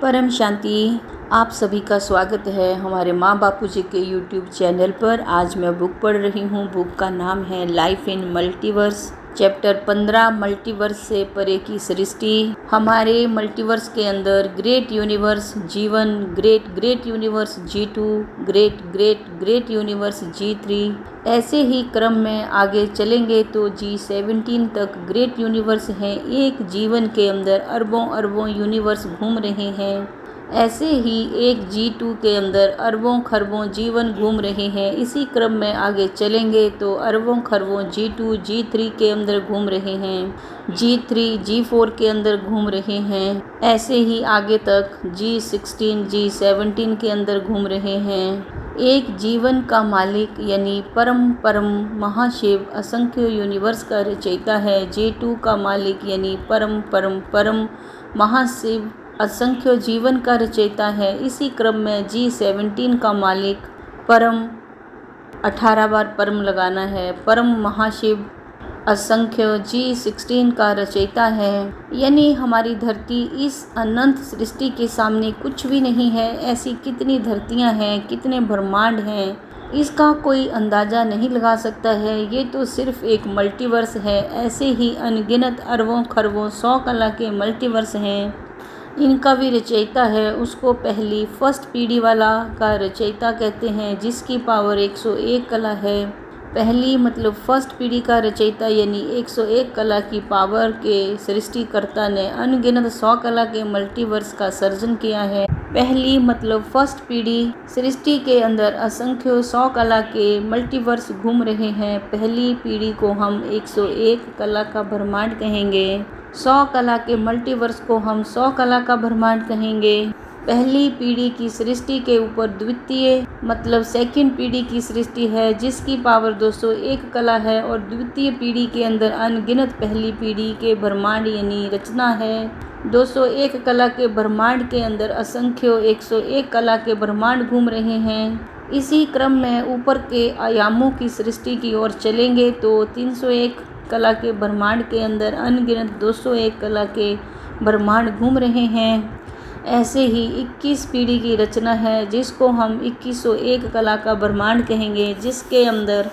परम शांति। आप सभी का स्वागत है हमारे माँ बापू जी के YouTube चैनल पर। आज मैं बुक पढ़ रही हूँ। बुक का नाम है life in multiverse, chapter 15, multiverse से परे की सृष्टि। हमारे मल्टीवर्स के अंदर great universe G1, great great universe G2, great great great universe G3, ऐसे ही क्रम में आगे चलेंगे तो G17 तक ग्रेट यूनिवर्स हैं। एक जीवन के अंदर अरबों अरबों यूनिवर्स घूम रहे हैं। ऐसे ही एक G2 के अंदर अरबों खरबों जीवन घूम रहे हैं। इसी क्रम में आगे चलेंगे तो अरबों खरबों G2 G3 के अंदर घूम रहे हैं, G3 G4 के अंदर घूम रहे हैं। ऐसे ही आगे तक G16 G17 के अंदर घूम रहे हैं। एक जीवन का मालिक यानी परम परम महाशिव असंख्य यूनिवर्स का रचयिता है। G2 का मालिक यानी परम परम परम महाशिव असंख्य जीवन का रचयिता है। इसी क्रम में G17 का मालिक परम 18 बार परम लगाना है, परम महाशिव असंख्य G16 का रचयिता है। यानी हमारी धरती इस अनंत सृष्टि के सामने कुछ भी नहीं है। ऐसी कितनी धरतियां हैं, कितने ब्रह्मांड हैं, इसका कोई अंदाज़ा नहीं लगा सकता है। ये तो सिर्फ एक मल्टीवर्स है। ऐसे ही अनगिनत अरबों खरबों 100 कला के मल्टीवर्स हैं। इनका भी रचयिता है, उसको पहली फर्स्ट पीढ़ी वाला का रचयिता कहते हैं, जिसकी पावर 101 कला है। पहली मतलब फर्स्ट पीढ़ी का रचयिता यानी 101 कला की पावर के सृष्टिकर्ता ने अनगिनत 100 कला के मल्टीवर्स का सर्जन किया है। पहली मतलब फर्स्ट पीढ़ी सृष्टि के अंदर असंख्य 100 कला के मल्टीवर्स घूम रहे हैं। पहली पीढ़ी को हम 101 कला का ब्रह्मांड कहेंगे। 100 कला के मल्टीवर्स को हम 100 कला का ब्रह्मांड कहेंगे। पहली पीढ़ी की सृष्टि के ऊपर द्वितीय मतलब सेकंड पीढ़ी की सृष्टि है, जिसकी पावर 201 कला है। और द्वितीय पीढ़ी के अंदर अनगिनत पहली पीढ़ी के ब्रह्मांड यानी रचना है। 201 कला के ब्रह्मांड के अंदर असंख्य 101 कला के ब्रह्मांड घूम रहे हैं। इसी क्रम में ऊपर के आयामों की सृष्टि की ओर चलेंगे तो 301 कला के ब्रह्मांड के अंदर अनगिनत 201 कला के ब्रह्मांड घूम रहे हैं। ऐसे ही 21 पीढ़ी की रचना है, जिसको हम 2101 कला का ब्रह्मांड कहेंगे, जिसके अंदर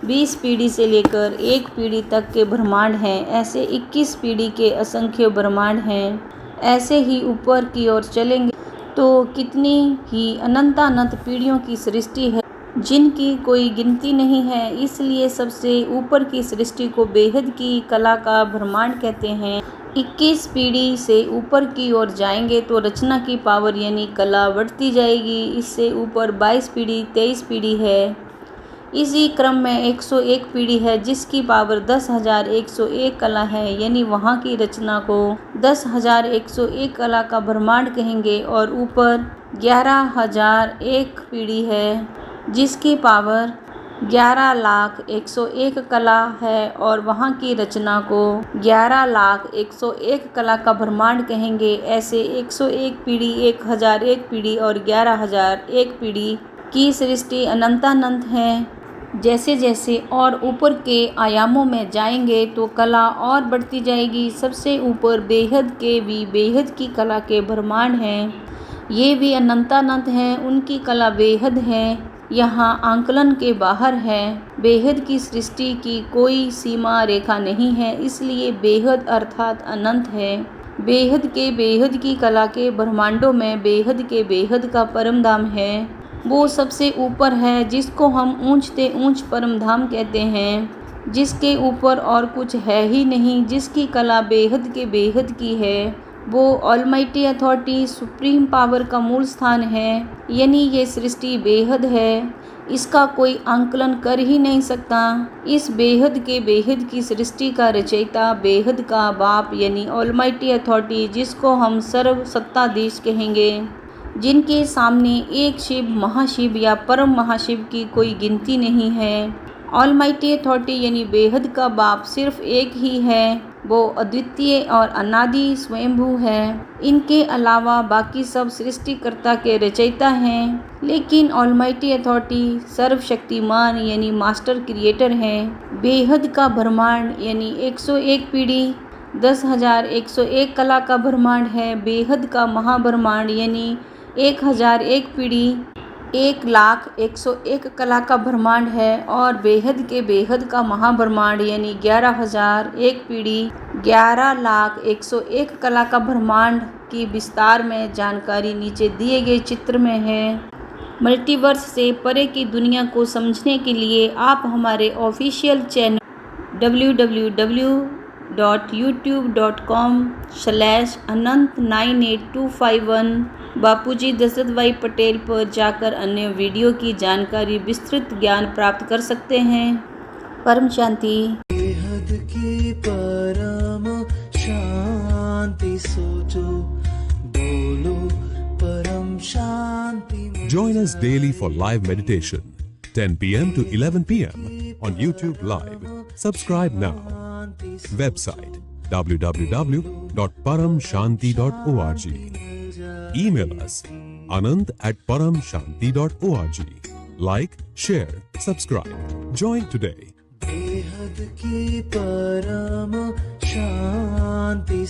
20 पीढ़ी से लेकर 1 पीढ़ी तक के ब्रह्मांड हैं। ऐसे 21 पीढ़ी के असंख्य ब्रह्मांड हैं। ऐसे ही ऊपर की ओर चलेंगे तो कितनी ही अनंतानंत पीढ़ियों की सृष्टि है, जिनकी कोई गिनती नहीं है। इसलिए सबसे ऊपर की सृष्टि को बेहद की कला का ब्रह्मांड कहते हैं। 21 पीढ़ी से ऊपर की ओर जाएंगे तो रचना की पावर यानी कला बढ़ती जाएगी। इससे ऊपर 22 पीढ़ी 23 पीढ़ी है। इसी क्रम में 101 पीढ़ी है, जिसकी पावर 10,101 कला है। यानी वहाँ की रचना को 10,101 कला का ब्रह्मांड कहेंगे। और ऊपर 11,001 पीढ़ी है, जिसकी पावर 11,01,001 कला है। और वहाँ की रचना को 11,01,001 कला का ब्रह्मांड कहेंगे। ऐसे 101 पीढ़ी 1,001 पीढ़ी और 11,001 पीढ़ी की सृष्टि अनंतानंत है। जैसे जैसे और ऊपर के आयामों में जाएंगे तो कला और बढ़ती जाएगी। सबसे ऊपर बेहद के भी बेहद की कला के ब्रह्मांड हैं। ये भी अनंतानंत हैं, उनकी कला बेहद है, यहाँ आंकलन के बाहर है। बेहद की सृष्टि की कोई सीमा रेखा नहीं है, इसलिए बेहद अर्थात अनंत है। बेहद के बेहद की कला के ब्रह्मांडों में बेहद के बेहद का परम धाम है। वो सबसे ऊपर है, जिसको हम ऊंचते ऊंच परम धाम कहते हैं, जिसके ऊपर और कुछ है ही नहीं, जिसकी कला बेहद के बेहद की है। वो ऑलमाइटी अथॉरिटी सुप्रीम पावर का मूल स्थान है। यानी ये सृष्टि बेहद है, इसका कोई आंकलन कर ही नहीं सकता। इस बेहद के बेहद की सृष्टि का रचयिता बेहद का बाप यानी ऑलमाइटी अथॉरिटी, जिसको हम सर्व सत्ताधीश कहेंगे, जिनके सामने एक शिव महाशिव या परम महाशिव की कोई गिनती नहीं है। ऑलमाइटी अथॉरिटी यानी बेहद का बाप सिर्फ एक ही है, वो अद्वितीय और अनादि स्वयंभू है। इनके अलावा बाकी सब सृष्टिकर्ता के रचयिता हैं, लेकिन ऑलमाइटी अथॉरिटी सर्वशक्तिमान यानी मास्टर क्रिएटर हैं। बेहद का ब्रह्मांड यानी 101 पीढ़ी 10,101 कला का ब्रह्मांड है। बेहद का महाब्रह्मांड यानी 1001 पीढ़ी 1,101 कला का ब्रह्मांड है। और बेहद का महाब्रह्मांड यानी 11,001 पीढ़ी 11,101 कला का ब्रह्मांड की विस्तार में जानकारी नीचे दिए गए चित्र में है। मल्टीवर्स से परे की दुनिया को समझने के लिए आप हमारे ऑफिशियल चैनल www.youtube.com/anant98251 बापूजी दशरथ भाई पटेल पर जाकर अन्य वीडियो की जानकारी विस्तृत ज्ञान प्राप्त कर सकते हैं। परम शांति। बेहद की परम शांति सोचो, बोलो परम शांति। Join us daily for live meditation, 10 p.m. to 11 p.m. on YouTube Live. Subscribe now. Website www.paramshanti.org. Email us anant@paramshanti.org. Like, share, subscribe. Join today. बेहद की परम शांति।